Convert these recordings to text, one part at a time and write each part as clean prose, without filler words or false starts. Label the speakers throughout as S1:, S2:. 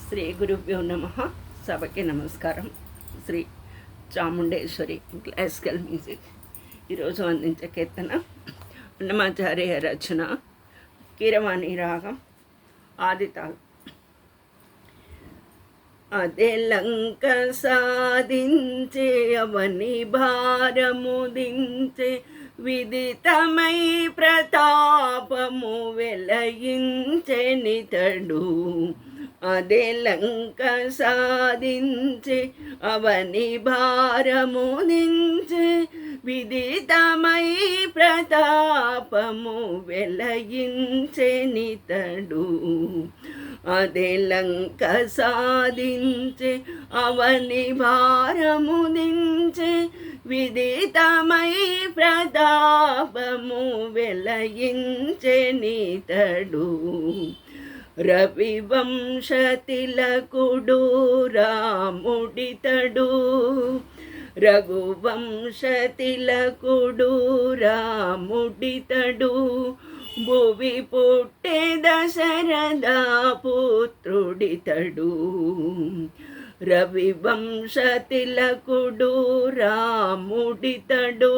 S1: శ్రీ గురుభ్యో నమ. సభకి నమస్కారం. శ్రీ చాముండేశ్వరి క్లాసికల్ మ్యూజిక్ ఈరోజు అందించే కీర్తన అన్నమాచార్య రచన, కీరవాణి రాగం, ఆదితాళం. అదే లంక సాధించే అవని భారము దించే విదితమై ప్రతాపము వెలయించే నితడు. అదే లంక సాధించే అవని భారము దించే విదితమై ప్రతాపము వెలయించే నితడు. అదే లంక సాధించే అవని భారము దించే విదితమై ప్రతాపము వెలయించే నితడు. రవివంశ తిలకుడు రాముడితడు, రఘువంశ తిలకుడు రాముడితడు. భువి పుట్టే దశరథ పుత్రుడితడు. రవివంశ తిలకుడు రాముడితడు,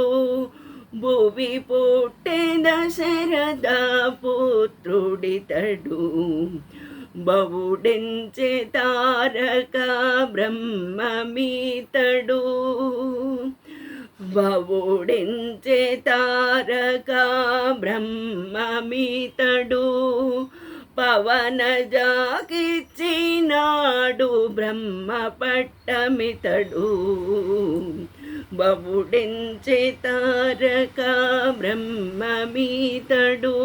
S1: భువి పుట్టే దశరథ పుత్రుడితడు. బవుడెంచే తారక బ్రహ్మమీతడు, బవుడెంచే తారక బ్రహ్మమీతడు. పవన జాకిచ్చినాడు బ్రహ్మ పట్టమితడు. బవుడెంచే తారక బ్రహ్మమీతడు,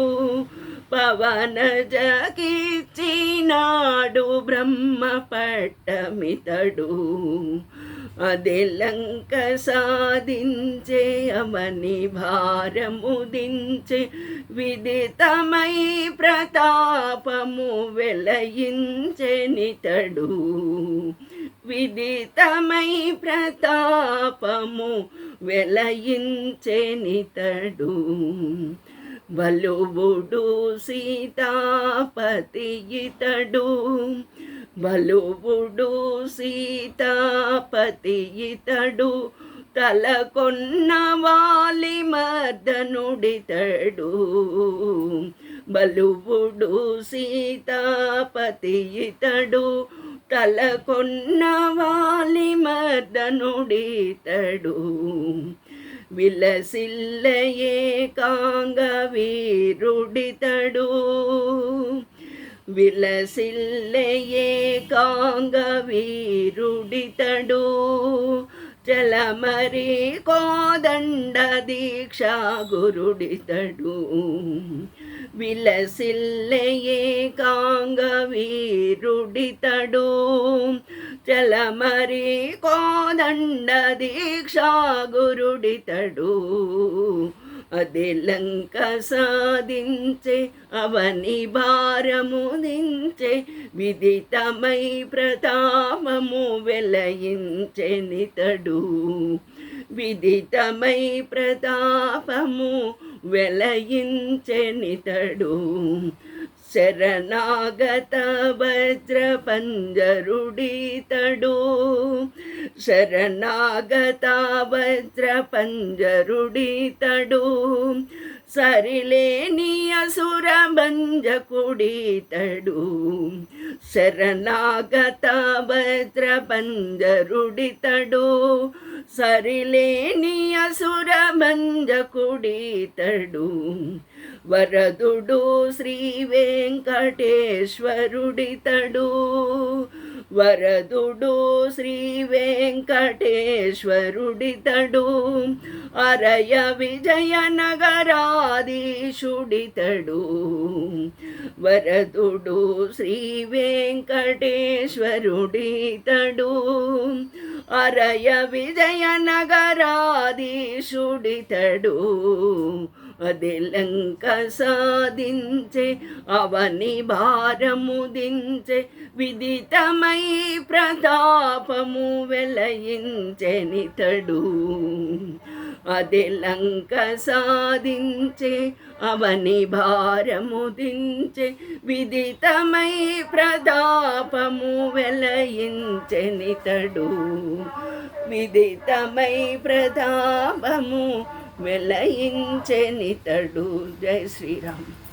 S1: పవన జాకిచ్చినాడు బ్రహ్మ పట్టమితడు. అదే లంక సాధించే అవని భారము దించే విదితమై ప్రతాపము వెలయించే నితడు. విదితమై ప్రతాపము వెలయించే నితడు. బలువుడు సీతాపతి ఇతడు, బలువుడు సీతాపతి ఇతడు. తలకొన్న వాలి మర్దనుడితడు. బలువుడు సీతాపతి ఇతడు, తలకొన్న వాలి మర్దనుడితడు. విలసిల్లయే కాంగ వీరుడితడు, విలసిల్లయే కాంగ వీరుడితడు. చలమరి కోదండ దీక్షా గురుడితడు. విలసిల్లయే కాంగ వీరుడితడు. చలమరి కోదండ దీక్షా గురుడితడు. అదే లంక సాధించే అవని భారము దించే విదితమై ప్రతాపము వెలయించే నితడు. విదితమై ప్రతాపము వెలయించే నితడు. శరణాగత వజ్ర పంజరుడితడు, శరణాగత వజ్ర పంజరుడితడు. సరిలేని అసుర భంజకుడితడు. శరణాగత వజ్ర పంజరుడితడు. సరిలేని అసుర భంజకుడితడు. వరదుడు శ్రీ వెంకటేశ్వరుడితడు, వరదుడు శ్రీ వెంకటేశ్వరుడితడు. అరయ విజయ నగరాధీశుడితడు. వరదుడు శ్రీ వెంకటేశ్వరుడితడు. అరయ విజయ నగరాధీశుడితడు. అదే లంక సాధించే అవని భారము దించే విదితమై ప్రతాపము వెలయించే నితడు. అదే లంక సాధించే అవని భారము దించే విదితమై ప్రతాప ప్రతాపము వెలయించెనితడు, విదితమై ప్రతాపము వెలయించెనితడు. జై శ్రీరామ్.